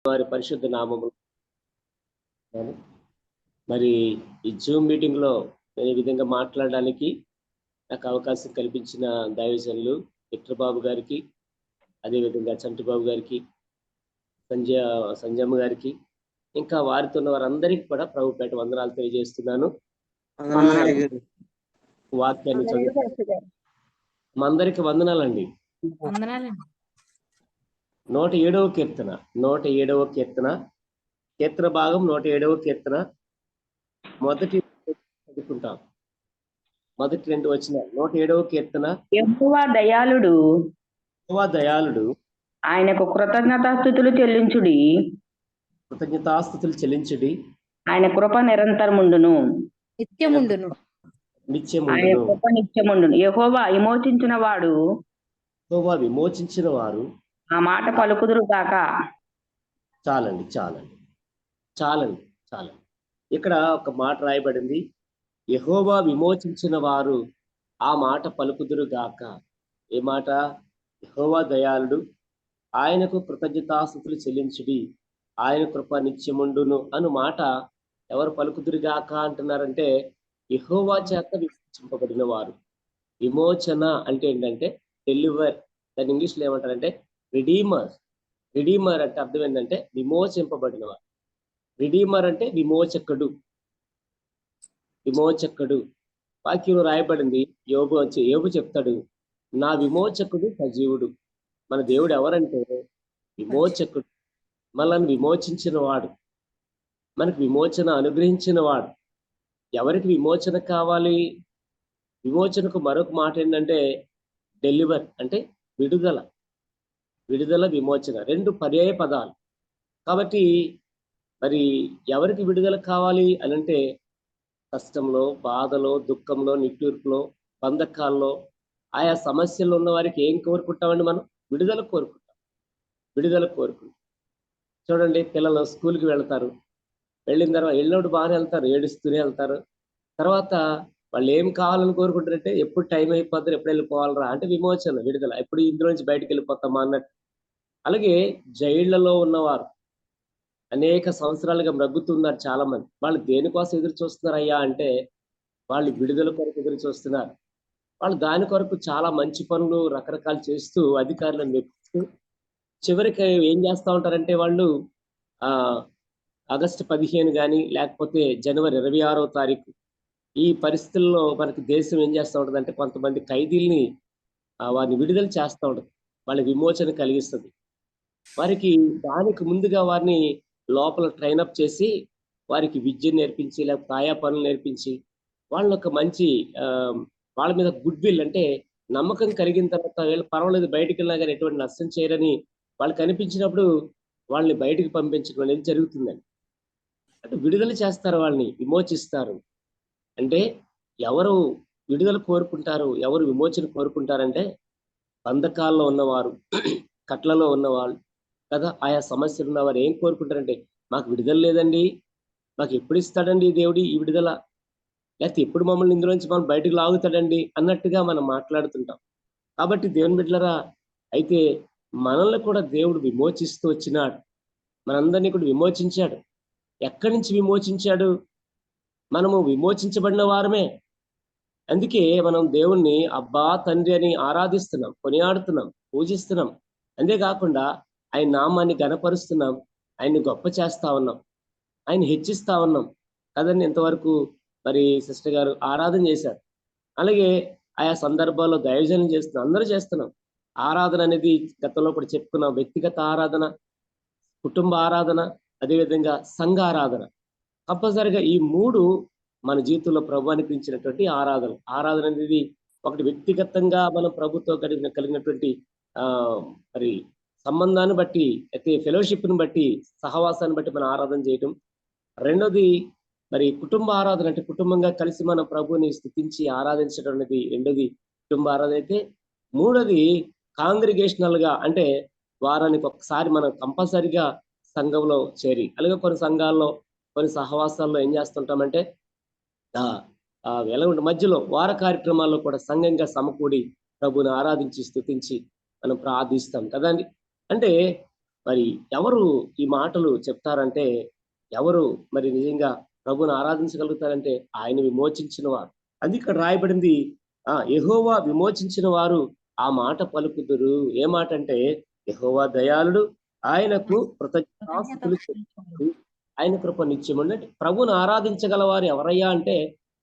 వారి పరిశుద్ధ నామము. మరి ఈ జూమ్ మీటింగ్ లో నేను ఈ విధంగా మాట్లాడడానికి నాకు అవకాశం కల్పించిన దైవజనులు విక్రబాబు గారికి, అదేవిధంగా చంటిబాబు గారికి, సంజయమ్మ గారికి, ఇంకా వారితో ఉన్న వారందరికీ కూడా ప్రభుపేట వందనాలు తెలియజేస్తున్నాను. వాక్యాన్ని మా అందరికి వందనాలండి. 107వ కీర్తన, 107వ కీర్తన, కీర్తన భాగం 107వ కీర్తన మొదటి చదువుకుంటాం. మొదటి 2 వచనాలు. 107వ కీర్తన. యెహోవా దయాళుడు, యెహోవా దయాళుడు, ఆయనకు కృతజ్ఞతాస్తుతులు చెల్లించుడి. కృతజ్ఞతాస్తుతులు చెల్లించుడి. ఆయన కృప నిరంతరముండును, నిత్యముండును. ఆయన కృప నిత్యముండును. యెహోవా విమోచించిన వాడు, యెహోవా విమోచించిన వారు ఆ మాట పలుకుదురు గాక. చాలండి, చాలండి, చాలండి, చాలండి. ఇక్కడ ఒక మాట రాయబడింది, యెహోవా విమోచించిన వారు ఆ మాట పలుకుదురు గాక. ఏ మాట? యెహోవా దయాళుడు, ఆయనకు కృతజ్ఞతాస్తుతులు చెల్లించుడి, ఆయన కృప నిత్యముండును అను మాట ఎవరు పలుకుదురు గాక అంటున్నారంటే యెహోవా చేత విమోచింపబడిన వారు. విమోచన అంటే ఏంటంటే డెలివర్. దాని ఇంగ్లీష్లో ఏమంటారంటే రిడీమర్. రిడీమర్ అంటే అర్థం ఏంటంటే విమోచింపబడిన వారు. రిడీమర్ అంటే విమోచకుడు. విమోచకుడు వాక్యంలో రాయబడింది. యోబు చెప్తాడు, నా విమోచకుడు సజీవుడు. మన దేవుడు ఎవరంటే విమోచకుడు, మనల్ని విమోచించిన వాడు, మనకు విమోచన అనుగ్రహించిన వాడు. ఎవరికి విమోచన కావాలి? విమోచనకు మరొక మాట ఏంటంటే డెలివర్ అంటే విడుదల. విడుదల, విమోచన 2 పర్యాయ పదాలు. కాబట్టి మరి ఎవరికి విడుదల కావాలి అనంటే కష్టంలో, బాధలో, దుఃఖంలో, నిట్టూర్పులో, బంధకాల్లో, ఆయా సమస్యల్లో ఉన్న వారికి ఏం కోరుకుంటామండి? మనం విడుదల కోరుకుంటాం. విడుదల కోరుకుంటాం. చూడండి, పిల్లలు స్కూల్కి వెళ్తారు. వెళ్ళిన తర్వాత వెళ్ళినప్పుడు బాగానే వెళ్తారు, ఏడుస్తూనే వెళ్తారు. తర్వాత వాళ్ళు ఏం కావాలని కోరుకుంటారంటే ఎప్పుడు టైం అయిపోతారు, ఎప్పుడు వెళ్ళిపోవాలరా అంటే విమోచన, విడుదల, ఎప్పుడు ఇందులో నుంచి బయటకు వెళ్ళిపోతామా అన్నట్టు. అలాగే జైళ్లలో ఉన్నవారు అనేక సంవత్సరాలుగా మ్రగ్గుతున్నారు చాలా మంది. వాళ్ళు దేనికోసం ఎదురు చూస్తున్నారు అయ్యా అంటే వాళ్ళు విడుదల కొరకు ఎదురు చూస్తున్నారు. వాళ్ళు దాని కొరకు చాలా మంచి పనులు రకరకాలు చేస్తూ అధికారులను మెప్పిస్తూ చివరికి ఏం చేస్తూ ఉంటారంటే వాళ్ళు ఆగస్టు 15 కానీ లేకపోతే జనవరి 26వ తారీఖు ఈ పరిస్థితుల్లో మనకి దేశం ఏం చేస్తూ ఉంటుంది అంటే కొంతమంది ఖైదీల్ని వారిని విడుదల చేస్తూ ఉంటుంది. వాళ్ళ విమోచన కలిగిస్తుంది. వారికి దానికి ముందుగా వారిని లోపల ట్రైనప్ చేసి వారికి విద్య నేర్పించి లేకపోతే ఆయా పనులు నేర్పించి వాళ్ళు ఒక మంచి వాళ్ళ మీద గుడ్ విల్ అంటే నమ్మకం కలిగిన తర్వాత వీళ్ళు పర్వాలేదు బయటికి వెళ్ళినా కానీ ఎటువంటి నష్టం చేయరని వాళ్ళు కనిపించినప్పుడు వాళ్ళని బయటికి పంపించడం అనేది జరుగుతుందండి. అంటే విడుదల చేస్తారు, వాళ్ళని విమోచిస్తారు. అంటే ఎవరు విడుదల కోరుకుంటారు, ఎవరు విమోచన కోరుకుంటారంటే బంధకాల్లో ఉన్నవారు, కట్లలో ఉన్నవాళ్ళు కదా, ఆయా సమస్యలు ఉన్నవారు ఏం కోరుకుంటారంటే మాకు విడుదల లేదండి, మాకు ఎప్పుడు ఇస్తాడండి దేవుడి ఈ విడుదల, లేకపోతే ఎప్పుడు మమ్మల్ని ఇందులోంచి మనం బయటకు లాగుతాడండి అన్నట్టుగా మనం మాట్లాడుతుంటాం. కాబట్టి దేవుని బిడ్డలరా, అయితే మనల్ని కూడా దేవుడు విమోచిస్తూ వచ్చినాడు, మనందరినీ కూడా విమోచించాడు. ఎక్కడి నుంచి విమోచించాడు? మనము విమోచించబడిన వారమే. అందుకే మనం దేవుణ్ణి అబ్బా తండ్రి అని ఆరాధిస్తున్నాం, కొనియాడుతున్నాం, పూజిస్తున్నాం. అంతేకాకుండా ఆయన నామాన్ని ఘనపరుస్తున్నాం, ఆయన్ని గొప్ప చేస్తా ఉన్నాం, ఆయన హెచ్చిస్తా ఉన్నాం కదండి. ఇంతవరకు మరి సిస్టర్ గారు ఆరాధన చేశారు. అలాగే ఆయా సందర్భాల్లో దైవజనం చేస్తున్నాం, అందరూ చేస్తున్నాం. ఆరాధన అనేది గతంలో కూడా చెప్పుకున్నాం. వ్యక్తిగత ఆరాధన, కుటుంబ ఆరాధన, అదేవిధంగా సంఘ ఆరాధన. కంపల్సరిగా ఈ 3 మన జీవితంలో ప్రభు అనిపించినటువంటి ఆరాధన. ఆరాధన అనేది ఒకటి వ్యక్తిగతంగా మనం ప్రభుత్వం కలిగినటువంటి మరి సంబంధాన్ని బట్టి, అయితే ఫెలోషిప్ని బట్టి, సహవాసాన్ని బట్టి మనం ఆరాధన చేయటం. రెండోది మరి కుటుంబ ఆరాధన, అంటే కుటుంబంగా కలిసి మన ప్రభుని స్తుతించి ఆరాధించడం అనేది రెండోది కుటుంబ ఆరాధన అయితే, మూడోది కాంగ్రిగేషనల్ గా అంటే వారానికి ఒకసారి మనం కంపల్సరిగా సంఘంలో చేరి, అలాగే కొన్ని సంఘాల్లో కొన్ని సహవాసాల్లో ఏం చేస్తుంటామంటే మధ్యలో వార కార్యక్రమాల్లో కూడా సంఘంగా సమకూడి ప్రభుని ఆరాధించి స్తుతించి మనం ప్రార్థిస్తాం కదండి. అంటే మరి ఎవరు ఈ మాటలు చెప్తారంటే, ఎవరు మరి నిజంగా ప్రభువుని ఆరాధించగలుగుతారంటే ఆయన విమోచించిన వారు. అది ఇక్కడ రాయబడింది. యెహోవా విమోచించిన వారు ఆ మాట పలుకుదురు. ఏ మాట అంటే, యెహోవా దయాళుడు, ఆయనకు కృతజ్ఞతాస్తుతులు చెల్లించుడి, ఆయన కృప నిత్యముండు. అంటే ప్రభువుని ఆరాధించగల వారు ఎవరయ్యా అంటే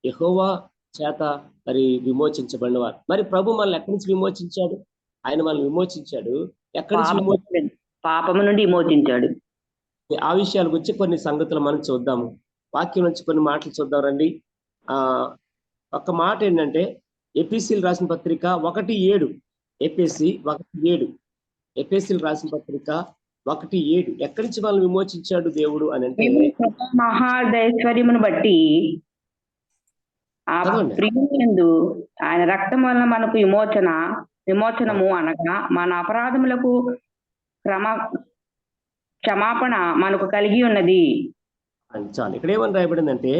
యెహోవా చేత మరి విమోచించబడిన వారు. మరి ప్రభు మనల్ని ఎక్కడి నుంచి విమోచించాడు? ఆయన మనల్ని విమోచించాడు. ఎక్కడి నుంచి పాపము నుండి విమోచించాడు. ఆ విషయాల గురించి కొన్ని సంగతులు మనం చూద్దాము. వాక్యం నుంచి కొన్ని మాటలు చూద్దాం రండి. ఒక మాట ఏంటంటే, ఎపిసిల్ రాసిన పత్రిక 1:7. ఎపిసి 1:7. ఎపిసిల్ రాసిన పత్రిక 1:7. ఎక్కడి నుంచి మనల్ని విమోచించాడు దేవుడు అని అంటే, మహాదైశ్వర్యమును బట్టి ఆ ప్రియునియందు ఆయన రక్తం వలన మనకు విమోచనము అనగా మన అపరాధములకు క్షమాపణ మనకు కలిగి ఉన్నది. చాలు. ఇక్కడ ఏమని రాయబడిందంటే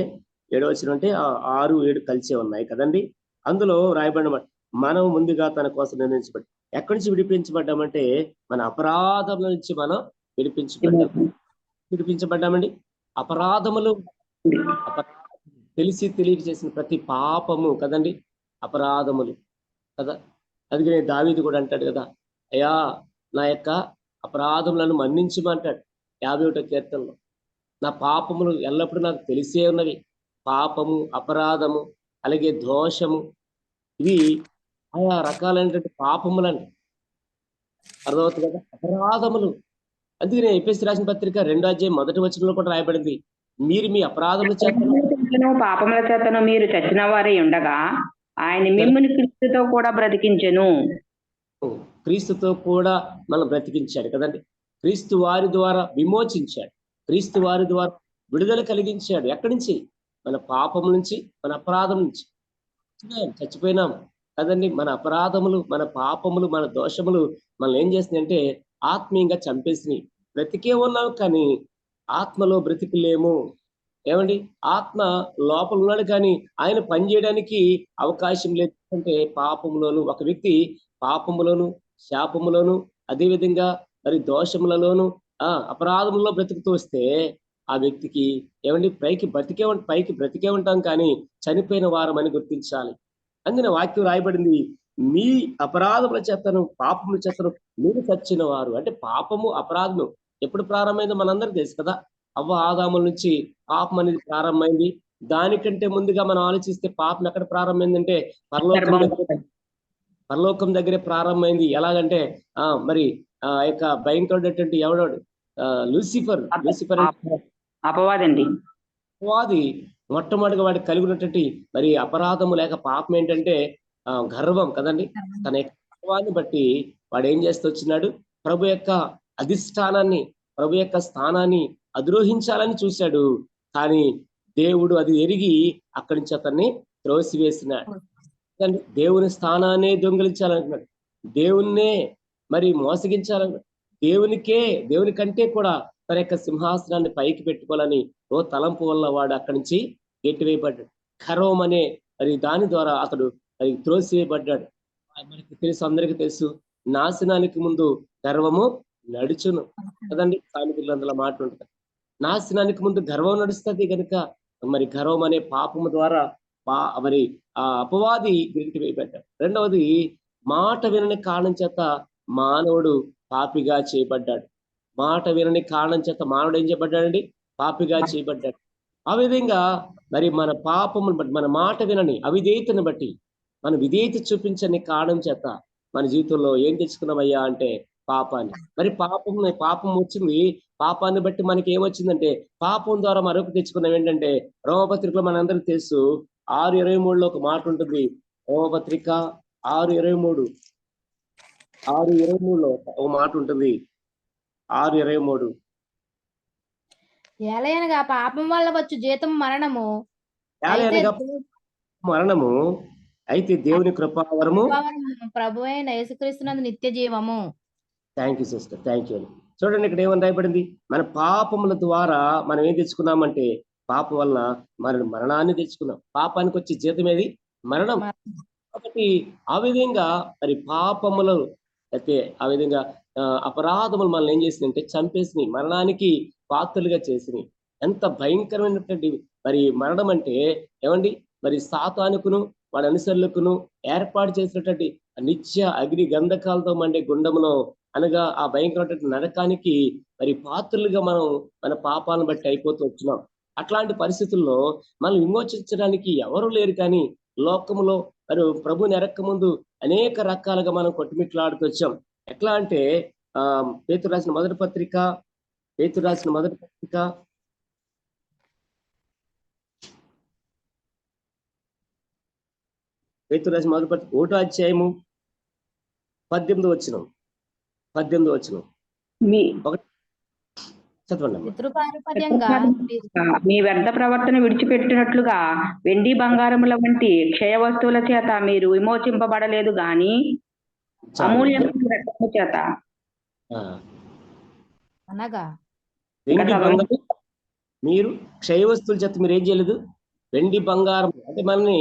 7వ వచనం అంటే 6, 7 కలిసే ఉన్నాయి కదండి. అందులో రాయబడిన మనం ముందుగా తన కోసం నిర్ణయించబడి ఎక్కడి నుంచి విడిపించబడ్డామంటే మన అపరాధముల నుంచి మనం విడిపించబడ్డామండి. అపరాధములు తెలిసి తెలియక చేసిన ప్రతి పాపము కదండి అపరాధములు కదా. అందుకనే దావీదు కూడా అంటాడు కదా, అయ్యా నా యొక్క అపరాధములను మన్నించమంటాడు 51వ కీర్తనలో. నా పాపములు ఎల్లప్పుడూ నాకు తెలిసే ఉన్నవి. పాపము, అపరాధము, అలాగే దోషము, ఇవి ఆయా రకాలైనటువంటి పాపములండి. అర్థమవుతుంది కదా, అపరాధములు. అందుకనే ఎఫెసీ రాసిన పత్రిక 2వ అధ్యాయం 1వ వచనంలో కూడా రాయబడింది, మీరు మీ అపరాధముల చేతను పాపముల చేతను మీరు చచ్చిన వారే ఉండగా ఆయన మిమ్ముని క్రీస్తుతో కూడా బ్రతికించెను. క్రీస్తుతో కూడా మనం బ్రతికించాడు కదండి. క్రీస్తు వారి ద్వారా విమోచించాడు, క్రీస్తు వారి ద్వారా విడుదల కలిగించాడు. ఎక్కడి నుంచి? మన పాపం నుంచి, మన అపరాధం నుంచి. చచ్చిపోయినాం కదండి. మన అపరాధములు, మన పాపములు, మన దోషములు మనల్ని ఏం చేస్తున్నాయి అంటే ఆత్మీయంగా చంపేసినాయి. బ్రతికే ఉన్నాం కానీ ఆత్మలో బ్రతికలేము. ఏమండి, ఆత్మ లోపల ఉన్నాడు కానీ ఆయన పనిచేయడానికి అవకాశం లేదు. అంటే పాపములోను, ఒక వ్యక్తి పాపములోను, శాపములోను, అదేవిధంగా మరి దోషములలోను అపరాధములో బ్రతుకుతూ వస్తే ఆ వ్యక్తికి ఏమండి పైకి బ్రతికే ఉంటాం కానీ చనిపోయిన వారమని గుర్తించాలి. అందుకని వాక్యం రాయబడింది, మీ అపరాధముల చేతను, పాపముల చేతను మీరు చచ్చిన వారు. అంటే పాపము, అపరాధము ఎప్పుడు ప్రారంభమైందో మనందరికీ తెలుసు కదా. అవ్వ ఆదాముల నుంచి పాపం అనేది ప్రారంభమైంది. దానికంటే ముందుగా మనం ఆలోచిస్తే పాపం ఎక్కడ ప్రారంభమైందంటే పరలోకం దగ్గరే ప్రారంభమైంది. ఎలాగంటే మరి ఆ యొక్క భయంకరమైనటువంటి ఎవడాడు లూసిఫర్ అపవాది మొట్టమొదటిగా వాడికి కలిగినటువంటి మరి అపరాధము లేక పాపం ఏంటంటే గర్వం కదండి. తన యొక్క గర్వాన్ని బట్టి వాడు ఏం చేస్తూ వచ్చినాడు, ప్రభు యొక్క అధిష్టానాన్ని, ప్రభు యొక్క స్థానాన్ని అధిరోహించాలని చూశాడు. కానీ దేవుడు అది ఎరిగి అక్కడి నుంచి అతన్ని త్రోసివేసినాడు. దేవుని స్థానాన్ని దొంగిలించాలనుకున్నాడు, దేవుణ్ణే మరి మోసగించాలనుకున్నాడు. దేవుని కంటే కూడా తన యొక్క సింహాసనాన్ని పైకి పెట్టుకోవాలని తలంపు వల్ల వాడు అక్కడి నుంచి గెట్టివేయబడ్డాడు. ఖరోం అనే మరి దాని ద్వారా అతడు మరి త్రోసివేయబడ్డాడు. మనకి తెలుసు, అందరికీ తెలుసు, నాశనానికి ముందు గర్వము నడుచును కదండి. సామెతల్లో అందులో మాట ఉంటుంది, నాశనానికి ముందు గర్వం నడుస్తుంది కనుక మరి గర్వం అనే పాపము ద్వారా మరి ఆ అపవాది గిరికి వేయబడ్డాడు. రెండవది, మాట వినని కారణం చేత మానవుడు పాపిగా చేయబడ్డాడు. మాట వినని కారణం చేత మానవుడు ఏం చేయబడ్డాడండి? పాపిగా చేయబడ్డాడు. ఆ విధంగా మరి మన పాపము, మన మాట వినని అవిధేయతను బట్టి, మన విధేయత చూపించని కారణం చేత మన జీవితంలో ఏం తెచ్చుకున్నామయ్యా అంటే పాపాన్ని. మరి పాపం వచ్చింది. పాపాన్ని బట్టి మనకి ఏమొచ్చిందంటే పాపం ద్వారా మరొక తెచ్చుకున్నాం ఏంటంటే, రోమపత్రికలో మనందరికీ తెలుసు 6:23 ఒక మాట ఉంటుంది. రోమపత్రిక 6:23 ఒక మాట ఉంటుంది. 6:23 ఏలయనగా పాపం వల్ల వచ్చు జీతం మరణము, అయితే దేవుని కృపావరము ప్రభు అయిన యేసుక్రీస్తునందు నిత్య జీవము. Thank you sister, thank you. చూడండి, ఇక్కడ ఏమని రాయబడింది, మన పాపముల ద్వారా మనం ఏం తెచ్చుకున్నామంటే పాపం వలన మరణాన్ని తెచ్చుకున్నాం. పాపానికి వచ్చే జీతం ఏది? మరణం. కాబట్టి ఆ విధంగా మరి పాపములు అయితే ఆ విధంగా అపరాధములు మనల్ని ఏం చేసినాయంటే చంపేసినాయి, మరణానికి పాత్రలుగా చేసినాయి. ఎంత భయంకరమైనటువంటి మరి మరణం అంటే ఏమండి, మరి సాతానుకును వాడి అనుసరులకును ఏర్పాటు చేసినటువంటి నిత్య అగ్ని గంధకాలతో మండే గుండములో, అనగా ఆ భయంకరమైనటువంటి నరకానికి మరి పాత్రలుగా మనం మన పాపాలను బట్టి అయిపోతూ వచ్చినాం. అట్లాంటి పరిస్థితుల్లో మనం విమోచించడానికి ఎవరు లేరు. కానీ లోకములో మరి ప్రభు నెరక్క ముందు అనేక రకాలుగా మనం కొట్టుమిట్లాడుతూ వచ్చాం. ఎట్లా అంటే పేతురు రాసిన మొదటి పత్రిక పేతురు రాసిన మొదటి పత్రిక పేతురు రాసిన మొదటి పత్రిక 1వ అధ్యాయము 18వ వచనం మీ చదవండి. పితృపారపర్యంగా మీ వ్యర్థ ప్రవర్తన విడిచిపెట్టినట్లుగా వెండి బంగారముల వంటి క్షయ వస్తువుల చేత మీరు విమోచింపబడలేదు గాని అమూల్యమైన రక్తము చేత. అనగా వెండి బంగారం మీరు క్షయ వస్తువుల చేత మీరు ఏం చేయలేదు. వెండి బంగారం అంటే మనని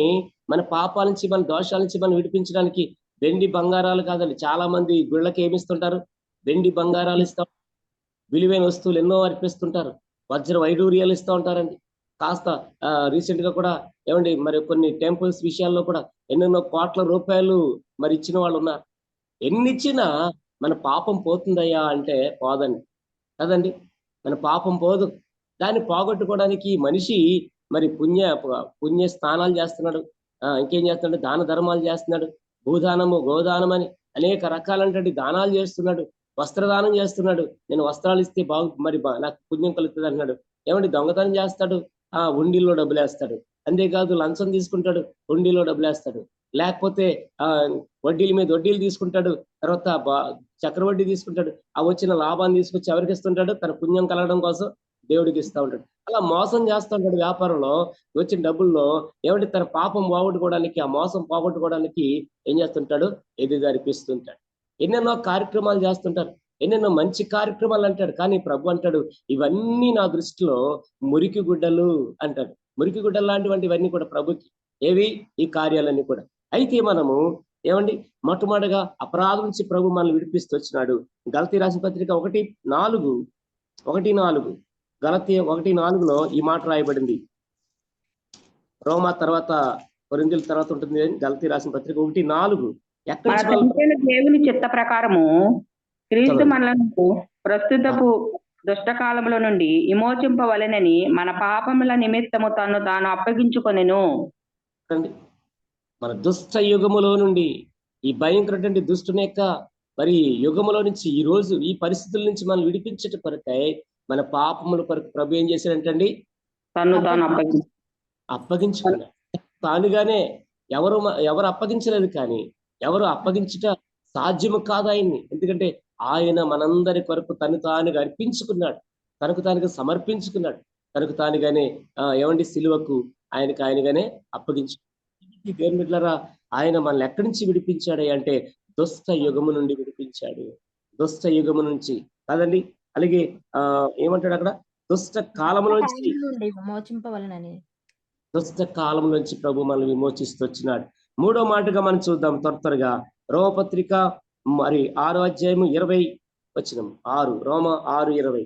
మన పాపాల నుంచి మన దోషాల నుంచి మనం విడిపించడానికి వెండి బంగారాలు కాదండి. చాలా మంది గుళ్ళకి ఏమిస్తుంటారు, వెండి బంగారాలు ఇస్తాం, విలువైన వస్తువులు ఎన్నో అర్పిస్తుంటారు, వజ్ర వైడూర్యాలు ఇస్తూ ఉంటారండి. కాస్త రీసెంట్ గా కూడా ఏమండి మరి కొన్ని టెంపుల్స్ విషయాల్లో కూడా ఎన్నెన్నో కోట్ల రూపాయలు మరి ఇచ్చిన వాళ్ళు ఉన్నారు. ఎన్ని ఇచ్చినా మన పాపం పోతుందయ్యా అంటే పోదండి కదండి, మన పాపం పోదు. దాన్ని పోగొట్టుకోవడానికి మనిషి మరి పుణ్య స్నానాలు చేస్తున్నాడు, ఇంకేం చేస్తున్నాడు, దాన ధర్మాలు చేస్తున్నాడు, భూదానము గోదానం అని అనేక రకాలైనటువంటి దానాలు చేస్తున్నాడు, వస్త్రదానం చేస్తున్నాడు. నేను వస్త్రాలు ఇస్తే నాకు పుణ్యం కలుగుతుంది అంటున్నాడు. ఏమండి దొంగతనం చేస్తాడు, హుండీలో డబ్బులు వేస్తాడు. అంతేకాదు లంచం తీసుకుంటాడు, హుండీలో డబ్బులు వేస్తాడు. లేకపోతే వడ్డీల మీద వడ్డీలు తీసుకుంటాడు, తర్వాత చక్రవడ్డీ తీసుకుంటాడు. ఆ వచ్చిన లాభాన్ని తీసుకొచ్చి ఎవరికి ఇస్తుంటాడు, తన పుణ్యం కలగడం కోసం దేవుడికి ఇస్తూ ఉంటాడు. అలా మోసం చేస్తూ ఉంటాడు. వ్యాపారంలో వచ్చిన డబ్బుల్లో ఏమంటే తన పాపం పోగొట్టుకోవడానికి, ఆ మోసం పోగొట్టుకోవడానికి ఏం చేస్తుంటాడు, ఎదురుదారిపిస్తుంటాడు. ఎన్నెన్నో కార్యక్రమాలు చేస్తుంటారు, ఎన్నెన్నో మంచి కార్యక్రమాలు అంటాడు. కానీ ప్రభు అంటాడు, ఇవన్నీ నా దృష్టిలో మురికి గుడ్డలు అంటాడు. మురికి గుడ్డలు లాంటివన్నీ కూడా ప్రభుకి ఏవి, ఈ కార్యాలన్నీ కూడా. అయితే మనము ఏమండి మొట్టమొదటిగా అపరాధం నుంచి ప్రభు మనల్ని విడిపిస్తూ వచ్చినాడు. గలతీ రాసిన పత్రిక 1:4 గలతీ 1:4 ఈ మాట రాయబడింది. రోమా తర్వాత కొరింథీయుల తర్వాత ఉంటుంది గలతీ రాసిన పత్రిక 1:4. దేవుని చిత్త ప్రకారము క్రీస్తు మనలను ప్రస్తుతపు దుష్టకాలముల నుండి విమోచింపవలెనని మన పాపముల నిమిత్తము తాను అప్పగించుకొనెను. మన దుష్ట యుగములో నుండి, ఈ భయంకరటువంటి దుష్టుని యొక్క మరి యుగములో నుంచి ఈ రోజు ఈ పరిస్థితుల నుంచి మనం విడిపించట కొరకై మన పాపముల కొరకు ప్రభు ఏం చేశాడంటండి, తాను అప్పగించుకున్నాడు. తానుగానే ఎవరు అప్పగించలేదు, కానీ ఎవరు అప్పగించుట సాధ్యము కాదు ఆయన్ని. ఎందుకంటే ఆయన మనందరి కొరకు తను తానుగా అర్పించుకున్నాడు, తనకు తానుగా సమర్పించుకున్నాడు, తనకు తానుగానే ఏమండి సిలువకు ఆయనగానే అప్పగించు. దేవుని బిడ్డలారా, ఆయన మనల్ని ఎక్కడి నుంచి విడిపించాడు అంటే దుష్ట యుగము నుండి విడిపించాడు. దుష్ట యుగము నుంచి కాదండి, అలాగే ఏమంటాడు అక్కడ, దుష్ట కాలము నుంచి విమోచింపవలెనని, దుష్ట కాలం నుంచి ప్రభు మనల్ని విమోచిస్తూ వచ్చినాడు. మూడో మాటగా మనం చూద్దాం త్వరగా. రోమపత్రిక మరి 6వ అధ్యాయము 20 వచనం. రోమ 6:20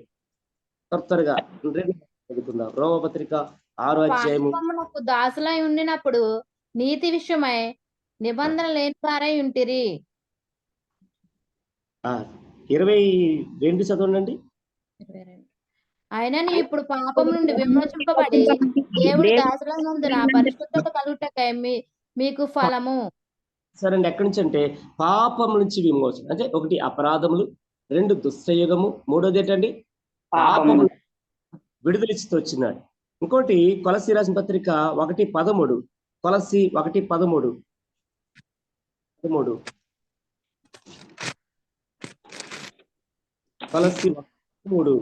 త్వరగా చదువుకుందాం. రోమపత్రిక 6వ అధ్యాయము. దాసులై ఉండినప్పుడు నీతి విషయమై నిబంధన లేని వారై ఉంటిరి. 22 చదవండి. ఆయనని ఇప్పుడు పాపం నుండి విమోచింపబడి దేవుడి దాసులైనందున పరిశుద్ధత కలుగుటకై మీకు ఫలము. సరే అండి, ఎక్కడి నుంచి అంటే పాపం నుంచి విమోచన. అంటే 1 అపరాధములు, 2 దుష్టయుగము, 3వది ఏంటండి పాపము విడుదలిస్తూ వచ్చినాడు. ఇంకోటి కొలస్సీ రాసిన పత్రిక 1:13. కొలస్సీ 1:13. కొలస్సీ 1:13.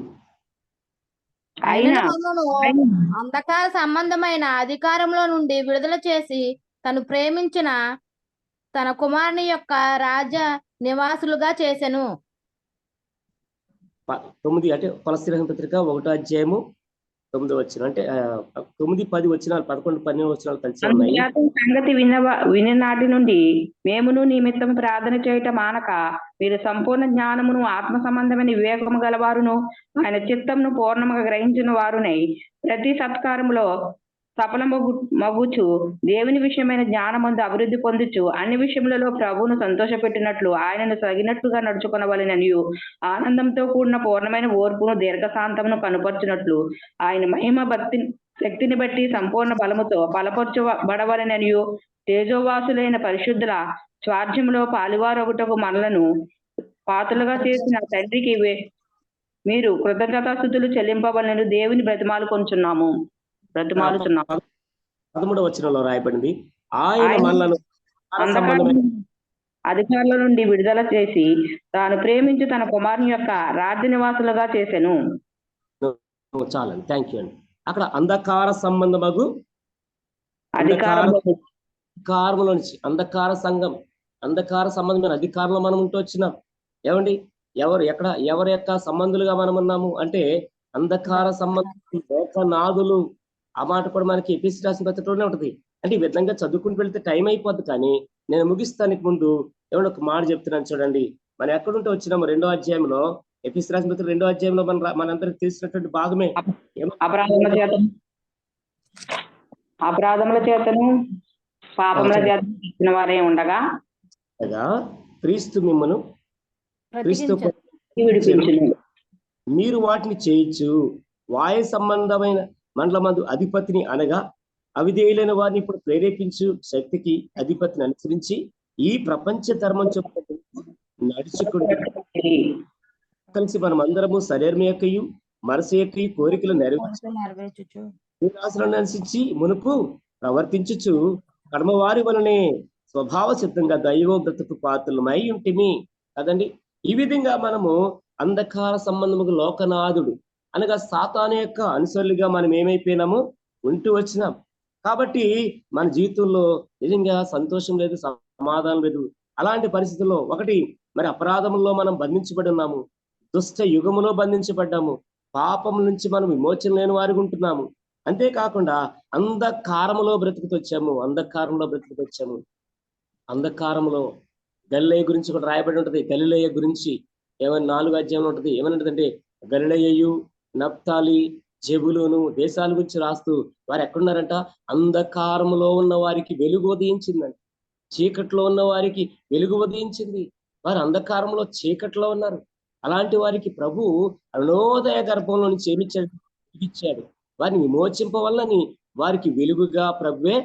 అంధకార సంబంధమైన అధికారంలో నుండి విడుదల చేసి తను ప్రేమించిన తన కుమారుని యొక్క రాజ్య నివాసులుగా చేసెను. 9 అంటే కొలస్సీ రాసిన పత్రిక 1వ అధ్యాయము 9వ వచనం అంటే 9, 10 వచనాలు 11, 12 వచనాలు కలిసి ఉన్నాయి. అందుచేత ఈ సంగతి విని నాటి నుండి మేమును నిమిత్తం ప్రార్థన చేయటం మానక మీరు సంపూర్ణ జ్ఞానమును ఆత్మ సంబంధమైన వివేకము గలవారును ఆయన చిత్తమును పూర్ణముగా గ్రహించిన వారునై ప్రతి సత్కారములో సఫలమగుచు దేవుని విషయమైన జ్ఞానమందు అభివృద్ధి పొందుచు అన్ని విషయములలో ప్రభువును సంతోషపెట్టినట్లు ఆయనను తగినట్లుగా నడుచుకొనవలెననియు ఆనందంతో కూడిన పూర్ణమైన ఓర్పును దీర్ఘశాంతమును కనుపర్చునట్లు ఆయన మహిమ శక్తిని బట్టి సంపూర్ణ బలముతో బలపరచబడవలెననియు తేజోవాసులైన పరిశుద్ధుల స్వార్థ్యములో పాలువారొకటకు మనలను పాత్రలుగా చేసిన తండ్రికి మీరు కృతజ్ఞతాస్తుతులు చెల్లింపవలెను దేవుని బ్రతిమాలుకొనుచున్నాము. 13వ వచనంలో రాయబడింది, ఆయన మనలను అధికారుల నుండి విడుదల చేసి తాను ప్రేమించి తన కుమారుని యొక్క రాజ్య నివాసులుగా చేసెను. చాలండి, థ్యాంక్ యూ అండి. అక్కడ అంధకార సంబంధమగు అధికారంలో నుంచి అంధకార సంబంధమైన అధికారంలో మనం ఉంటూ వచ్చినాం. ఏమండి, ఎవరి యొక్క సంబంధులుగా మనం ఉన్నాము అంటే అంధకార సంబంధం లోకనాథులు. ఆ మాట కూడా మనకి ఎపిసి రాసిన పత్రికలోనే ఉంటుంది. అంటే ఈ విధంగా చదువుకుంటూ వెళ్తే టైం అయిపోద్ది, కానీ నేను ముగిస్తానికి ముందు ఏమన్నా ఒక మాట చెప్తున్నాను చూడండి. మనం ఎక్కడుంటే వచ్చినాము 2వ అధ్యాయంలో, ఎపిసి రాసిన పత్రిక 2వ అధ్యాయంలో మనందరికి తెలిసినటువంటి భాగమే. అపరాధముల చేతను పాపముల చేతను వారే ఉండగా క్రీస్తు మిమ్మను మీరు వాటిని చేయొచ్చు. వాయు సంబంధమైన మండలమందు అధిపతిని అనగా అవిధేయులైన వారిని ఇప్పుడు ప్రేరేపించు శక్తికి అధిపతిని అనుసరించి ఈ ప్రపంచ ధర్మం చెప్పు నడుచుకుంటూ కలిసి మనం అందరము శరీరం యొక్కయు మనసు యొక్కయు కోరికలు నెరవేర్చుచు అనుసరించి మునుపు ప్రవర్తించుచు కర్మవారి వలనే స్వభావ సిద్ధంగా దైవోగ్రతకు పాత్రలమై ఉంటిమి కదండి. ఈ విధంగా మనము అంధకార సంబంధముకు లోకనాథుడు అనగా సాతాను యొక్క అనుసరులుగా మనం ఏమైపోయినాము ఉంటూ వచ్చినాం. కాబట్టి మన జీవితంలో నిజంగా సంతోషం లేదు, సమాధానం లేదు. అలాంటి పరిస్థితుల్లో ఒకటి మరి అపరాధముల్లో మనం బంధించబడి ఉన్నాము, దుష్ట యుగములో బంధించబడ్డాము, పాపం నుంచి మనం విమోచన లేని వారికి ఉంటున్నాము. అంతేకాకుండా అంధకారములో బ్రతుకుతొచ్చాము. అంధకారంలో గలిలయ గురించి కూడా రాయబడి ఉంటుంది. గలిలయ గురించి 4వ అధ్యాయంలో ఉంటుంది. ఏమనంటే గలిలయయు నప్తాలి జెబులూను దేశాల గురించి రాస్తూ వారు ఎక్కడున్నారంట, అంధకారంలో ఉన్న వారికి వెలుగు ఉదయించిందండి, చీకట్లో ఉన్న వారికి వెలుగు ఉదయించింది. వారు అంధకారంలో చీకట్లో ఉన్నారు. అలాంటి వారికి ప్రభు అరుణోదయ గర్భంలో నుంచి ఏమిచ్చాడు, వారిని విమోచింపవల్లని వారికి వెలుగుగా ప్రభువే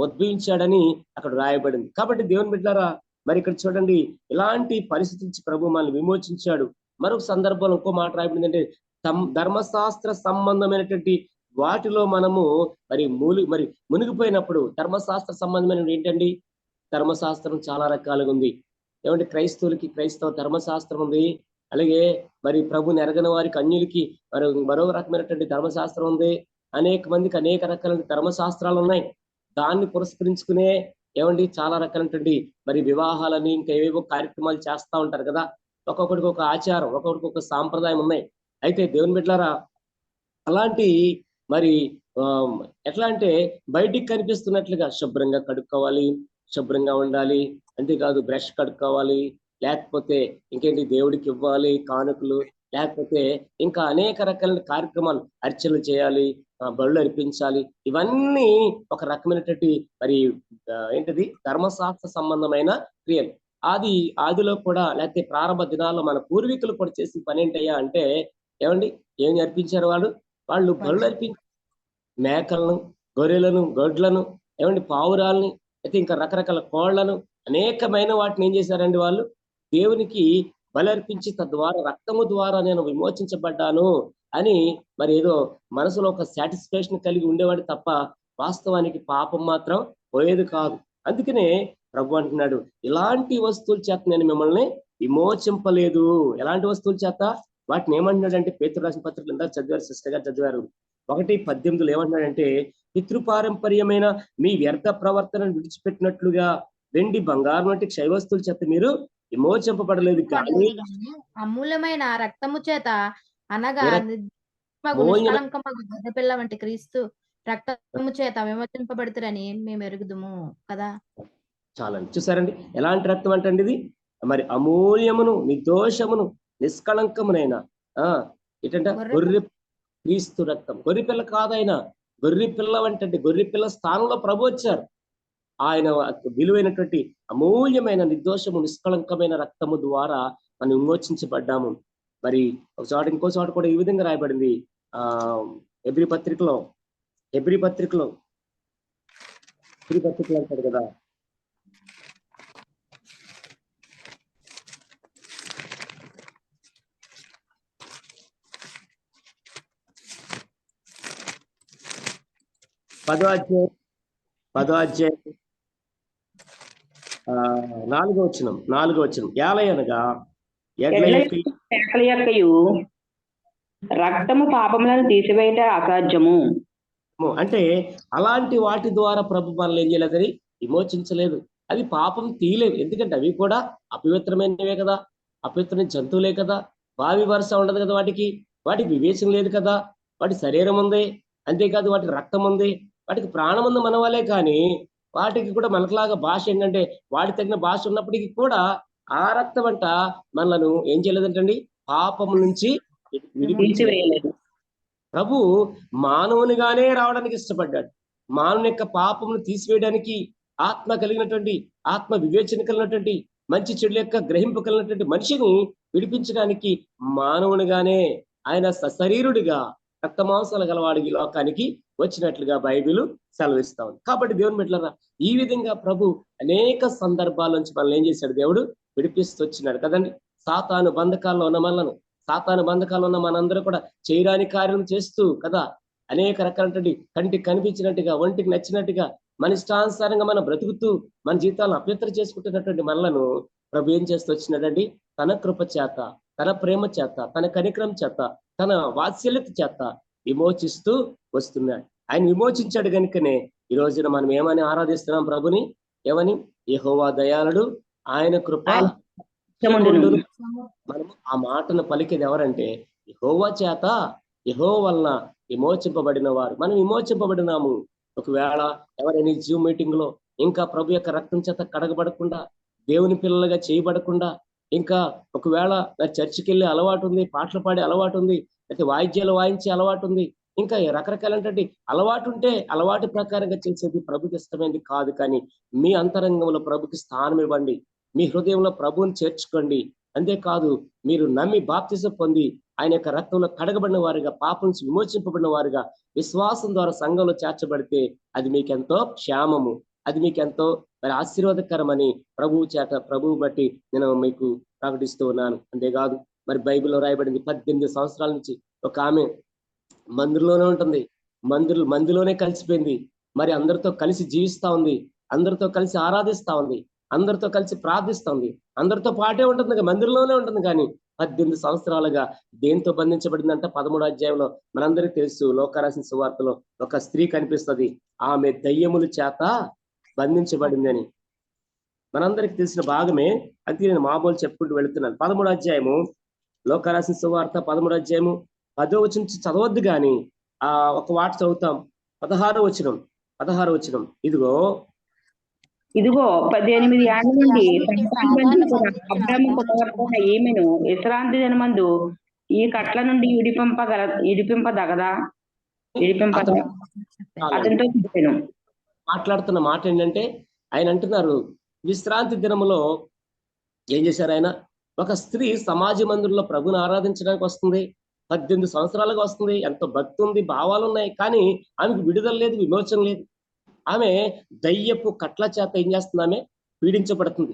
ఉద్భవించాడని అక్కడ రాయబడింది. కాబట్టి దేవుని బిడ్డలారా, మరి ఇక్కడ చూడండి, ఇలాంటి పరిస్థితి నుంచి ప్రభు మనల్ని విమోచించాడు. మరొక సందర్భంలో ఇంకో మాట రాయబడింది, అంటే ధర్మశాస్త్ర సంబంధమైనటువంటి వాటిలో మనము మరి మునిగిపోయినప్పుడు, ధర్మశాస్త్ర సంబంధమైన ఏంటండి, ధర్మశాస్త్రం చాలా రకాలుగా ఉంది. ఏమంటే క్రైస్తవులకి క్రైస్తవ ధర్మశాస్త్రం ఉంది, అలాగే మరి ప్రభుని ఎరగని వారికి అన్యులకి మరో రకమైనటువంటి ధర్మశాస్త్రం ఉంది. అనేక మందికి అనేక రకాలైన ధర్మశాస్త్రాలు ఉన్నాయి. దాన్ని పురస్కరించుకునే ఏమండి చాలా రకాలైనటువంటి మరి వివాహాలని ఇంకా ఏవేవో కార్యక్రమాలు చేస్తూ ఉంటారు కదా. ఒక్కొక్కడికి ఒక ఆచారం, ఒక్కొక్కడికి ఒక సాంప్రదాయం ఉన్నాయి. అయితే దేవుని బిడ్డలారా, అలాంటి మరి ఎట్లా అంటే బయటికి కనిపిస్తున్నట్లుగా శుభ్రంగా కడుక్కోవాలి, శుభ్రంగా ఉండాలి, అంతేకాదు బ్రష్ కడుక్కోవాలి, లేకపోతే ఇంకేంటి దేవుడికి ఇవ్వాలి కానుకలు, లేకపోతే ఇంకా అనేక రకాలైన కార్యక్రమాలు, అర్చనలు చేయాలి, బళ్ళు అర్పించాలి. ఇవన్నీ ఒక రకమైనటువంటి మరి ఏంటిది ధర్మశాస్త్ర సంబంధమైన క్రియలు. ఆదిలో కూడా లేకపోతే ప్రారంభ దినాల్లో మన పూర్వీకులు కూడా చేసిన పని ఏంటయ్యా అంటే, ఏమండి ఏం అర్పించారు వాళ్ళు బళ్ళు అర్పించారు. మేకలను, గొర్రెలను, గొడ్లను, ఏమండి పావురాలని, అయితే ఇంకా రకరకాల కోళ్లను, అనేకమైన వాటిని ఏం చేశారండి వాళ్ళు దేవునికి బలర్పించి తద్వారా రక్తము ద్వారా నేను విమోచించబడ్డాను అని మరి ఏదో మనసులో ఒక సాటిస్ఫాక్షన్ కలిగి ఉండేవాడు తప్ప వాస్తవానికి పాపం మాత్రం పోయేది కాదు. అందుకనే ప్రభు అంటున్నాడు, ఇలాంటి వస్తువుల చేత నేను మిమ్మల్ని విమోచింపలేదు. ఎలాంటి వస్తువుల చేత? వాటిని ఏమంటున్నాడు అంటే, పేతురు రాసిన పత్రికలు ఇందాక చదివారు, సిస్టర్ గారు చదివారు, 1:18 ఏమంటున్నాడంటే, పితృపారంపర్యమైన మీ వ్యర్థ ప్రవర్తనను విడిచిపెట్టినట్లుగా వెండి బంగారం వంటి క్షయ వస్తువుల చేత మీరు విమోచింపబడలేదు కానీ అమూల్యమైన రక్తము చేత అనగా మాకు అమూల్యమైన నిష్కళంకమగు గొర్రెపిల్ల వంటి క్రీస్తు రక్తము చేత విమోచింపబడుతురని మేము ఎరుగుదుము కదా. చాలండి, చూసారండి ఎలాంటి రక్తం అంటే ఇది, మరి అమూల్యమును నిర్దోషమును నిష్కళంకమునైన ఏంటంటే గొర్రెపిల్ల క్రీస్తు రక్తం. గొర్రె పిల్ల కాదైనా, గొర్రె పిల్ల అంటే గొర్రె పిల్ల స్థానంలో ప్రభు వచ్చారు. ఆయన విలువైనటువంటి అమూల్యమైన నిర్దోషము నిష్కళంకమైన రక్తము ద్వారా మనం విమోచించబడ్డాము. మరి ఒక చోట ఇంకో చోట కూడా ఈ విధంగా రాయబడింది, హెబ్రీ పత్రికలో అంటాడు కదా, పదో అధ్యాయం 4వ వచనం ఏలయనగా ఎడ్ల యొక్కయు రక్తము పాపములను తీసివేయట అసాధ్యము. అంటే అలాంటి వాటి ద్వారా ప్రభు మనల్ని ఏం చేయలేదని విమోచించలేదు. అది పాపం తీయలేదు, ఎందుకంటే అవి కూడా అపవిత్రమైనవే కదా, అపవిత్రమైన జంతువులే కదా, బావి వరుస ఉండదు కదా, వాటికి వివేచన లేదు కదా, వాటి శరీరం ఉంది, అంతేకాదు వాటికి రక్తం ఉంది, వాటికి ప్రాణం ఉంది మన వాళ్ళే. కానీ వాటికి కూడా మనకులాగా భాష ఏంటంటే వాటి తగిన భాష ఉన్నప్పటికీ కూడా ఆ రక్తం అంట మనలను ఏం చేయలేదంటండి, పాపం నుంచి విడిపించలేదు. ప్రభు మానవునిగానే రావడానికి ఇష్టపడ్డాడు. మానవుని యొక్క పాపమును తీసివేయడానికి ఆత్మ కలిగినటువంటి, ఆత్మ వివేచన కలిగినటువంటి, మంచి చెడు యొక్క గ్రహింపు కలిగినటువంటి మనిషిని విడిపించడానికి మానవునిగానే ఆయన సశరీరుడిగా రక్తమాంసాలు గలవాడి ఈ లోకానికి వచ్చినట్లుగా బైబిల్ సెలవిస్తా ఉంది. కాబట్టి దేవుని బిడ్డలారా, ఈ విధంగా ప్రభు అనేక సందర్భాల నుంచి మనల్ని ఏం చేశాడు, దేవుడు విడిపిస్తూ వచ్చినాడు కదండి. సాతాను బంధకాల్లో ఉన్న మనందరూ కూడా చేయరాని కార్యం చేస్తూ కదా, అనేక రకాలైనటువంటి కంటికి కనిపించినట్టుగా, ఒంటికి నచ్చినట్టుగా, మన ఇష్టానుసారంగా మనం బ్రతుకుతూ మన జీవితాలను అపవిత్ర చేసుకుంటున్నటువంటి మనలను ప్రభు ఏం చేస్తూ వచ్చినాడండి, తన కృప చేత, తన ప్రేమ చేత, తన కనికరం చేత, తన వాత్సల్యత చేత విమోచిస్తూ వస్తున్నాడు. ఆయన విమోచించాడు కనుకనే ఈ రోజున మనం ఏమని ఆరాధిస్తున్నాం ప్రభుని, ఏమని, యెహోవా దయాళుడు, ఆయన కృప మనము ఆ మాటను పలికేది ఎవరంటే యెహోవా చేత, యెహోవా వలన విమోచింపబడిన వారు. మనం విమోచింపబడినాము. ఒకవేళ ఎవరైనా జూమ్ మీటింగ్ లో ఇంకా ప్రభు యొక్క రక్తం చేత కడగబడకుండా, దేవుని పిల్లలుగా చేయబడకుండా, ఇంకా ఒకవేళ చర్చికి వెళ్ళే అలవాటు ఉంది, పాటలు పాడే అలవాటు ఉంది, అయితే వాయిద్యాలు వాయించే అలవాటు ఉంది, ఇంకా రకరకాలైనటువంటి అలవాటు ఉంటే అలవాటు ప్రకారంగా చేసేది ప్రభుకి ఇష్టమైనది కాదు. కానీ మీ అంతరంగంలో ప్రభుకి స్థానం ఇవ్వండి, మీ హృదయంలో ప్రభువుని చేర్చుకోండి. అంతేకాదు మీరు నమ్మి బాప్తిసం పొంది ఆయన యొక్క రక్తంలో కడగబడిన వారుగా, పాపం నుంచి విమోచింపబడిన వారుగా విశ్వాసం ద్వారా సంఘంలో చేర్చబడితే అది మీకెంతో క్షేమము, అది మీకెంతో మరి ఆశీర్వాదకరమని ప్రభువు బట్టి నేను మీకు ప్రకటిస్తూ ఉన్నాను. అంతేకాదు మరి బైబిల్లో రాయబడింది, 18 సంవత్సరాల నుంచి ఒక ఆమె మందిరంలోనే ఉంటుంది, మందిలోనే కలిసిపోయింది, మరి అందరితో కలిసి జీవిస్తా ఉంది, అందరితో కలిసి ఆరాధిస్తా ఉంది, అందరితో కలిసి ప్రార్థిస్తా ఉంది, అందరితో పాటే ఉంటుంది, మందిరంలోనే ఉంటుంది. కానీ 18 సంవత్సరాలుగా దేంతో బంధించబడిందంట? 13వ అధ్యాయంలో మనందరికీ తెలుసు, లోకారాసిన సువార్తలో ఒక స్త్రీ కనిపిస్తుంది, ఆమె దయ్యముల చేత బంధించబడిందని మనందరికి తెలిసిన భాగమే. అది నేను మామూలు చెప్పుకుంటూ వెళుతున్నాను. 13వ అధ్యాయము లోకారాసిన సువార్త 13వ అధ్యాయము 10వ వచనం నుంచి చదవద్దు కానీ ఒక వాట చదువుతాం. 16వ వచనం ఇదిగో 18 ఏళ్ల నుండి అబ్రాము కుమార్తె ఈమెను విశ్రాంతి దినమందు ఈ కట్ల నుండి విడిపింపదగదా అతనితో చెప్పాను. మాట్లాడుతున్న మాట ఏంటంటే, ఆయన అంటున్నారు విశ్రాంతి దినములో ఏం చేశారు ఆయన, ఒక స్త్రీ సమాజ మందిరంలో ప్రభుని ఆరాధించడానికి వస్తుంది, 18 సంవత్సరాలుగా వస్తుంది, ఎంతో భక్తి ఉంది, భావాలు ఉన్నాయి, కానీ ఆమెకు విడుదల లేదు, విమోచన లేదు. ఆమె దయ్యపు కట్ల చేత ఏం చేస్తుంది, ఆమె పీడించబడుతుంది.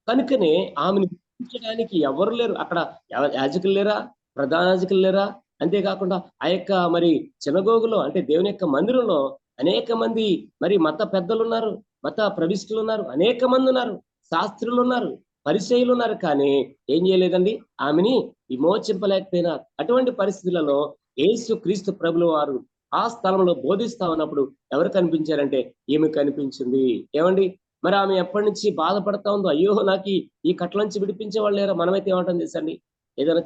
కనుకనే ఆమెను విడిపించడానికి ఎవరు లేరు. అక్కడ యాజకులు లేరా, ప్రధాన యాజకులు లేరా, అంతేకాకుండా ఆ యొక్క మరి చినగోగులో అంటే దేవుని యొక్క మందిరంలో అనేక మంది మరి మత పెద్దలు ఉన్నారు, మత ప్రవిష్టులు ఉన్నారు, అనేక మంది ఉన్నారు, శాస్త్రులు ఉన్నారు, పరిచయులు ఉన్నారు. కానీ ఏం చేయలేదండి, ఆమెని విమోచింపలేకపోయినారు. అటువంటి పరిస్థితులలో యేసు క్రీస్తు ప్రభుల వారు ఆ స్థలంలో బోధిస్తా ఉన్నప్పుడు ఎవరు కనిపించారంటే ఈమె కనిపించింది. ఏమండి, మరి ఆమె ఎప్పటి నుంచి బాధపడతా ఉందో, అయ్యో నాకు ఈ కట్ల నుంచి విడిపించే వాళ్ళు లేరా. మనమైతే ఏమంటాం తెలుసండి, ఏదైనా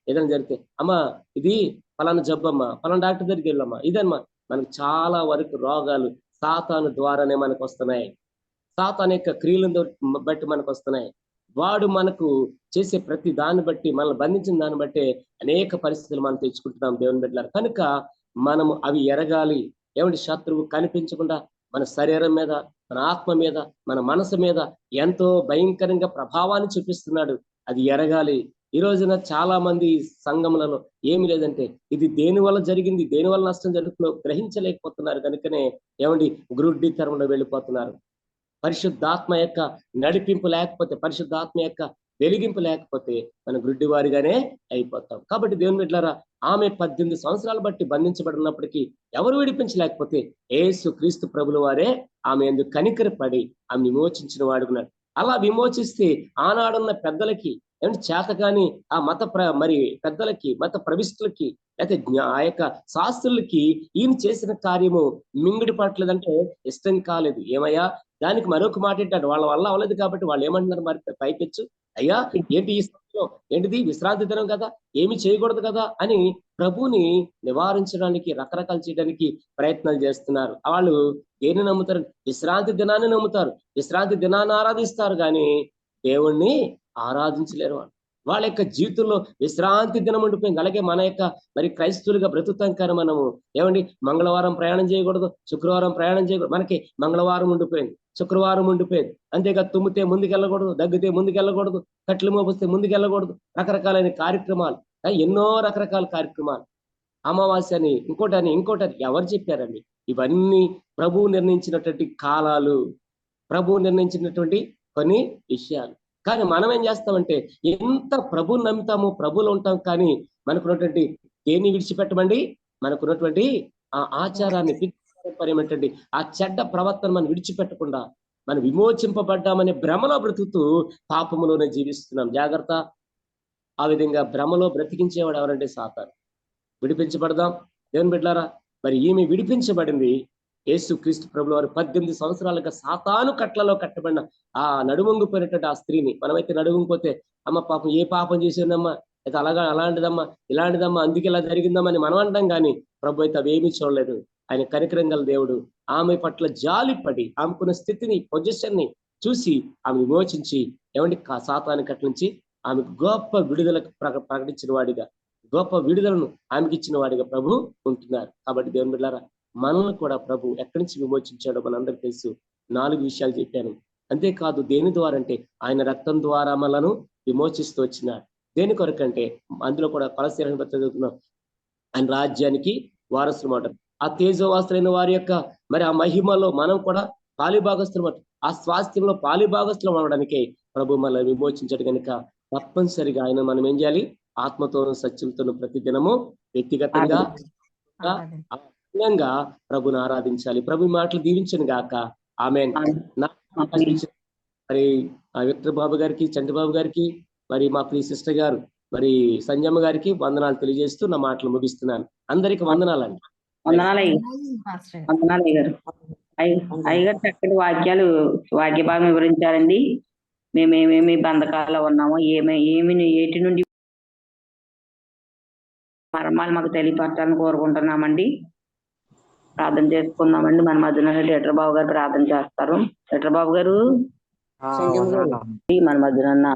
ఏదైనా జరిగితే, అమ్మా ఇది పలానా జబ్బమ్మా, పలానా డాక్టర్ దగ్గరికి వెళ్ళమ్మా, ఇదమ్మా. మనకు చాలా వరకు రోగాలు సాతాను ద్వారానే మనకు వస్తున్నాయి. సాతాను యొక్క క్రియలను బట్టి మనకు వస్తున్నాయి. వాడు మనకు చేసే ప్రతి దాన్ని బట్టి, మనల్ని బంధించిన దాన్ని బట్టి అనేక పరిస్థితులు మనం తెచ్చుకుంటున్నాం దేవుని బిడ్డలారా. కనుక మనము అవి ఎరగాలి. ఏమంటే శత్రువు కనిపించకుండా మన శరీరం మీద, మన ఆత్మ మీద, మన మనసు మీద ఎంతో భయంకరంగా ప్రభావాన్ని చూపిస్తున్నాడు. అది ఎరగాలి. ఈ రోజున చాలా మంది సంఘములలో ఏమి లేదంటే ఇది దేని వల్ల జరిగింది, దేని వల్ల నష్టం జరుగుతుందో గ్రహించలేకపోతున్నారు. కనుకనే ఏమండి గురుడ్డితరంలో వెళ్ళిపోతున్నారు. పరిశుద్ధాత్మ యొక్క నడిపింపు లేకపోతే, పరిశుద్ధాత్మ యొక్క వెలిగింపు లేకపోతే మన గుడ్డివారిగానే అయిపోతాం. కాబట్టి దేవుని బిడ్డలారా, ఆమె 18 సంవత్సరాలు బట్టి బంధించబడినప్పటికీ ఎవరు విడిపించలేకపోతే యేసు క్రీస్తు ప్రభుల వారే ఆమె ఎందుకు కనికరపడి ఆమె విమోచించిన వాడుకున్నాడు. అలా విమోచిస్తే ఆనాడున్న పెద్దలకి ఏమంటే చేతగాని ఆ మరి పెద్దలకి, మత ప్రవిష్టులకి, లేకపోతే ఆ యొక్క శాస్త్రులకి ఈయన చేసిన కార్యము మింగుడి పట్టలేదంటే ఇష్టం కాలేదు. ఏమయ్యా, దానికి మరొక మాట ఏంటంటే వాళ్ళ వల్ల అవ్వలేదు కాబట్టి వాళ్ళు ఏమంటున్నారు మరి పైపెచ్చు, అయ్యా ఏంటి ఈ సమయంలో, ఏంటిది విశ్రాంతి దినం కదా, ఏమి చేయకూడదు కదా అని ప్రభుని నివారించడానికి, రకరకాలు చేయడానికి ప్రయత్నాలు చేస్తున్నారు. వాళ్ళు ఏని నమ్ముతారు? విశ్రాంతి దినాన్ని నమ్ముతారు, విశ్రాంతి దినాన్ని ఆరాధిస్తారు, కానీ దేవుణ్ణి ఆరాధించలేరు. వాళ్ళ యొక్క జీవితంలో విశ్రాంతి దినం ఉండిపోయింది. అలాగే మన యొక్క మరి క్రైస్తవులుగా బ్రతుకుతాం కానీ మనము ఏమండి మంగళవారం ప్రయాణం చేయకూడదు, శుక్రవారం ప్రయాణం చేయకూడదు. మనకి మంగళవారం ఉండిపోయింది, శుక్రవారం ఉండిపోయింది. అంతేగా తుమ్మితే ముందుకెళ్ళకూడదు, దగ్గితే ముందుకెళ్ళకూడదు, కట్లు మోపిస్తే ముందుకెళ్ళకూడదు. రకరకాలైన కార్యక్రమాలు, ఎన్నో రకరకాల కార్యక్రమాలు, అమావాస్యని, ఇంకోటని ఎవరు చెప్పారండి? ఇవన్నీ ప్రభువు నిర్ణయించినటువంటి కాలాలు, ప్రభువు నిర్ణయించినటువంటి కొన్ని విషయాలు. కానీ మనం ఏం చేస్తామంటే ఎంత ప్రభువుని నమ్ముతాము, ప్రభువులు ఉంటాం, కానీ మనకున్నటువంటి దేన్ని విడిచిపెట్టమండి? మనకున్నటువంటి ఆ ఆచారాన్ని, ఏంటండి ఆ చెడ్డ ప్రవర్తన మనం విడిచిపెట్టకుండా మనం విమోచింపబడ్డామనే భ్రమలో బ్రతుకుతూ పాపములోనే జీవిస్తున్నాం. జాగ్రత్త. ఆ విధంగా భ్రమలో బ్రతికించేవాడు ఎవరంటే సాతాను. విడిపించబడదాం దేవుని బిడ్డలారా. మరి ఈమె విడిపించబడింది. యేసు క్రీస్తు ప్రభుల వారు 18 సంవత్సరాలుగా సాతాను కట్లలో కట్టబడిన ఆ నడువంగిపోయినటువంటి ఆ స్త్రీని, మనమైతే నడువంగిపోతే అమ్మ పాపం ఏ పాపం చేసిందమ్మా, అయితే అలాంటిదమ్మా, ఇలాంటిదమ్మా, అందుకే ఇలా జరిగిందమ్మా అని మనం అంటాం. కానీ ప్రభు అయితే అవేమీ చూడలేదు. ఆయన కనికరం గల దేవుడు. ఆమె పట్ల జాలిపడి ఆమెకున్న స్థితిని, పొజిషన్ ని చూసి ఆమె విమోచించి ఏమంటే సాతాను కట్ల నుంచి ఆమెకు గొప్ప విడుదలకు ప్రకటించిన వాడిగా, గొప్ప విడుదలను ఆమెకి ఇచ్చిన వాడిగా ప్రభు ఉంటున్నారు. కాబట్టి దేవుని బిడ్డలారా, మనల్ని కూడా ప్రభు ఎక్కడి నుంచి విమోచించాడో మనందరికీ తెలుసు. 4 విషయాలు చెప్పాను. అంతేకాదు దేని ద్వారా అంటే ఆయన రక్తం ద్వారా మనలను విమోచిస్తూ వచ్చినాడు. దేని కొరకంటే అందులో కూడా కొలస్సీయులకు చదువుతున్నాం, ఆయన రాజ్యానికి వారసులు మాట, ఆ తేజోవాసులైన వారి యొక్క మరి ఆ మహిమలో మనం కూడా పాలిభాగస్తులు మాట, ఆ స్వాస్థ్యంలో పాలిభాగస్తులు అవడానికే ప్రభు మనల్ని విమోచించాడు. కనుక తప్పనిసరిగా ఆయన మనం ఏం చేయాలి? ఆత్మతోనూ సత్యంతోనూ ప్రతి దినము వ్యక్తిగతంగా ప్రభుని ఆరాధించాలి. ప్రభు మాటలు దీవించను గాక. ఆమేన్. మరి విక్టర్ బాబు గారికి, చంద్రబాబు గారికి, మరి మా ప్రియ సిస్టర్ గారు మరి సంజమ్మ గారికి వందనాలు తెలియజేస్తూ నా మాటలు ముగిస్తున్నాను. అందరికి వందనాలండి. అయ్యగారు చక్కటి వాక్య భాగం వివరించారండి. మేమేమేమి బంధకాల్లో ఉన్నామో, ఏటి నుండి మర్మాలు మాకు తెలియపరచాలని కోరుకుంటున్నామండి. ప్రార్థన చేసుకుందామండి. మన మధ్యన లీటర్ బాబు గారు ప్రార్థన చేస్తారు. లీటర్ బాబు గారు మన మధ్యన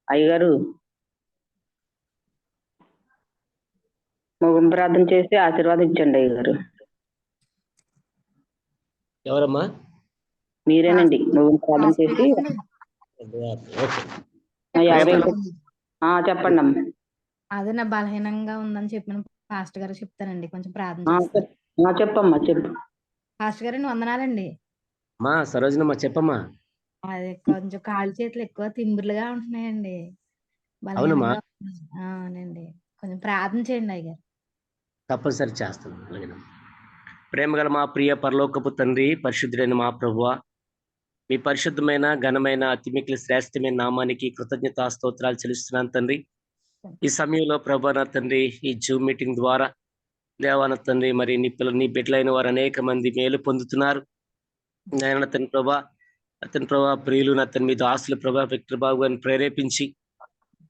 అయ్యగారు ముగింపు ప్రార్థన చేసి ఆశీర్వాదించండి. అయ్యగారు ఎవరమ్మా? మీరేనండి. ముగింపు ప్రార్థన చేసి చెప్పండి అమ్మ. అదే నా బలహీనంగా ఉందని చెప్పిన పాస్టర్ గారు చెప్తానండి. కొంచెం ప్రార్థన చెప్పమ్మా. చెప్పు పాస్టర్ గారు. వందనాలండి. మా సరోజనమ్మా చెప్పమ్మా. అదే కొంచెం కాళ్ళు చేతులు ఎక్కువ తిమ్మిర్లుగా ఉంటున్నాయండి. అవునమ్మా. అవునండి. కొంచెం ప్రార్థన చేయండి అయ్యగారు. తప్పనిసరి చేస్తాను. ప్రేమగల మా ప్రియ పరలోకపు తండ్రి, పరిశుద్ధుడైన మా ప్రభువా, మీ పరిశుద్ధమైన, ఘనమైన, అతిమిక్కిలి శ్రేష్టమైన నామానికి కృతజ్ఞతా స్తోత్రాలు చెల్లిస్తున్నాను తండ్రి. ఈ సమయంలో ప్రభా నా తండ్రి, ఈ జూమ్ మీటింగ్ ద్వారా దేవాన తండ్రి మరి నీ బిడ్డలైన వారు అనేక మంది మేలు పొందుతున్నారు. నేను అతని ప్రభా ప్రియులు అతని మీద ఆశలు ప్రభా విక్టర్ బాబు గారిని ప్రేరేపించి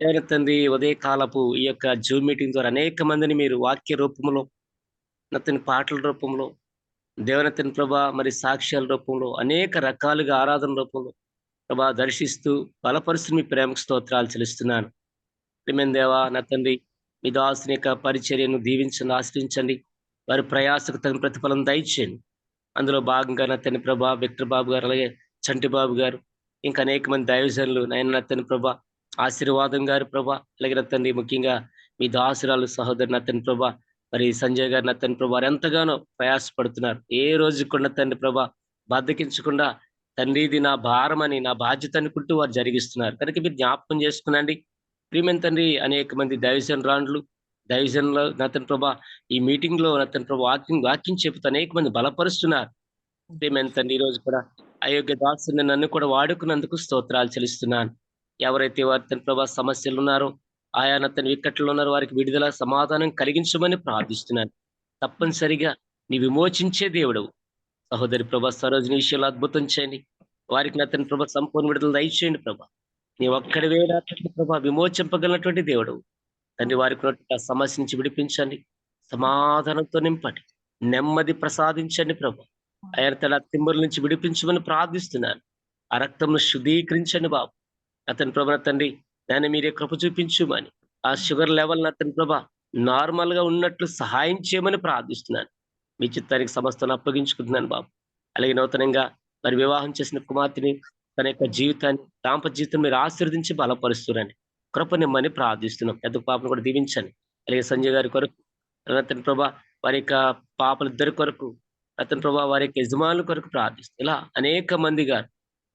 ఆయన తండ్రి ఉదయకాలపు ఈ యొక్క జూమ్ మీటింగ్ ద్వారా అనేక మందిని మీరు వాక్య రూపంలో, నతని పాటల రూపంలో, దేవనతని ప్రభా మరి సాక్ష్యాల రూపంలో, అనేక రకాలుగా ఆరాధన రూపంలో ప్రభా దర్శిస్తూ బలపరుస్తూ మీ ప్రేమకు స్తోత్రాలు చెల్లిస్తున్నాను. ప్రియమైన దేవా, నా తండ్రి మీ దాసుని యొక్క పరిచర్యను దీవించండి, ఆశ్రయించండి. వారి ప్రయాసకు తగిన ప్రతిఫలం దయచేయండి. అందులో భాగంగా నా తండ్రి ప్రభా విక్టర్ బాబు గారు, అలాగే చంటి బాబు గారు, ఇంకా అనేక మంది దైవజనులు నాయన నా తండ్రి ప్రభా ఆశీర్వాదం గారు ప్రభా, అలాగే నా తండ్రి ముఖ్యంగా మీ దాసురాలు సహోదరు నా తండ్రి ప్రభా మరి సంజయ్ గారు నా తండ్రి ప్రభా వారు ఎంతగానో ప్రయాసపడుతున్నారు. ఏ రోజు కూడా తండ్రి ప్రభా బద్దకించకుండా తండ్రి ఇది నా భారం అని, నా బాధ్యత అనుకుంటూ వారు జరిగిస్తున్నారు. కనుక మీరు జ్ఞాపకం చేసుకునండి. ప్రియమైన తండ్రి అనేక మంది దైవజనులు దైవజనులు నా తండ్రి ప్రభా ఈ మీటింగ్ లో నా తండ్రి ప్రభా వాక్యం చెబుతూ అనేక మంది బలపరుస్తున్నారు. ప్రియమైన తండ్రి ఈ రోజు కూడా అయోగ్య దాసుని నన్ను కూడా వాడుకున్నందుకు స్తోత్రాలు చెల్లిస్తున్నాను. ఎవరైతే వారి తండ్రి ప్రభా సమస్యలు ఉన్నారో, ఆయా తన వికట్లు ఉన్నారో వారికి విడుదల సమాధానం కలిగించమని ప్రార్థిస్తున్నాను. తప్పనిసరిగా నీ విమోచించే దేవుడవు సహోదరి ప్రభా సరోజిని విషయంలో అద్భుతం చేయండి. వారికి నా తండ్రి ప్రభా సంపూర్ణ విడుదల దయచేయండి ప్రభా. నీ ఒక్కడివే నా తండ్రి ప్రభా విమోచింపగలిగినటువంటి దేవుడవు తండ్రి. వారికి ఉన్నటువంటి ఆ సమస్య నుంచి విడిపించండి, సమాధానంతో నింపండి, నెమ్మది ప్రసాదించండి ప్రభా. ఆయన తన తిమ్మల నుంచి విడిపించమని ప్రార్థిస్తున్నాను. ఆ రక్తంను శుద్ధీకరించండి బాబు. అతని ప్రభా తండ్రి దాన్ని మీరే కృప చూపించుమని, ఆ షుగర్ లెవెల్ అతని ప్రభా నార్మల్ గా ఉన్నట్లు సహాయం చేయమని ప్రార్థిస్తున్నాను. మీ చిత్తానికి సమస్తను అప్పగించుకుంటున్నాను బాబు. అలాగే నూతనంగా మరి వివాహం చేసిన కుమార్తెని తన యొక్క జీవితాన్ని, దాంపత్య జీవితం మీరు ఆశీర్వదించి బలపరుస్తున్నాను. కృప నిమ్మని ప్రార్థిస్తున్నాం. పెద్ద పాపను కూడా దీవించండి. అలాగే సంజయ్ గారి కొరకు, అతని ప్రభా వారి యొక్క పాపలు ఇద్దరి కొరకు, అతని ప్రభా వారి యొక్క యజమానుల కొరకు ప్రార్థిస్తున్నాను. ఇలా అనేక మందిగా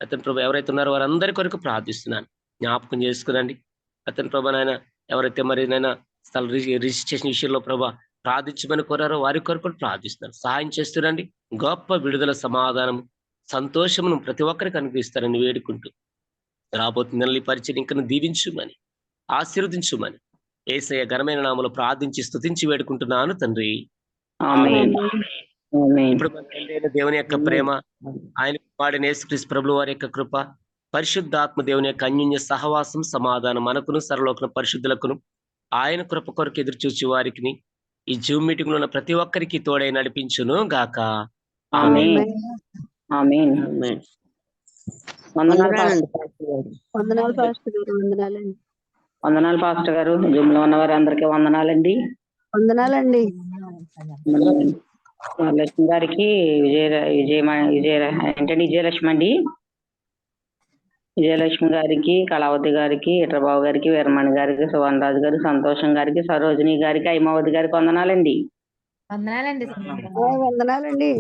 అతని ప్రభా ఎవరైతే ఉన్నారో వారందరి కొరకు ప్రార్థిస్తున్నాను. జ్ఞాపకం చేసుకునండి. అతని ప్రభా నాయన ఎవరైతే మరి నాయన స్థల రిజిస్ట్రేషన్ విషయంలో ప్రభా ప్రార్థించమని కోరారో వారి కొరకు ప్రార్థిస్తున్నారు. సహాయం చేస్తురండి. గొప్ప విడుదల, సమాధానం, సంతోషమును ప్రతి ఒక్కరికి అనుగ్రహిస్తారని వేడుకుంటూ రాబోతున్న నెలల పరిచయం ఇంకా దీవించుమని, ఆశీర్వదించుమని యేసయ్య ఘనమైన నామములో ప్రార్థించి స్తుతించి వేడుకుంటున్నాను తండ్రి. ఆమేన్. ఆమేన్. ఇప్పుడు మన తండ్రి అయిన దేవుని యొక్క ప్రేమ, ఆయన వాడిన యేసుక్రీస్తు ప్రభువు వారి యొక్క కృప, పరిశుద్ధాత్మ దేవుని యొక్క అన్యోన్య సహవాసం, సమాధానం మనకును సర్వలోకన పరిశుద్ధులకును ఆయన కృప కొరకు ఎదురు చూచి వారికి ఈ జూమ్ మీటింగ్ లో ఉన్న ప్రతి ఒక్కరికి తోడై నడిపించును గాక. ఆమేన్. ఆమేన్. వందనాలు వందనాలు పాస్టర్ గారు. వందనాలండి. వందనాలు పాస్టర్ గారు. జూమ్ లో ఉన్న వారి అందరికీ వందనాలండి. వందనాలండి. లక్ష్మి గారికి విజయలక్ష్మి అండి, విజయలక్ష్మి గారికి, కళావతి గారికి, ఇట్రబాబు గారికి, వీరమణి గారికి, సువన్ రాజు గారికి, సంతోషం గారికి, సరోజిని గారికి, ఐమావతి గారికి వందనాలండి. వందనాలండి. వందనాలండి.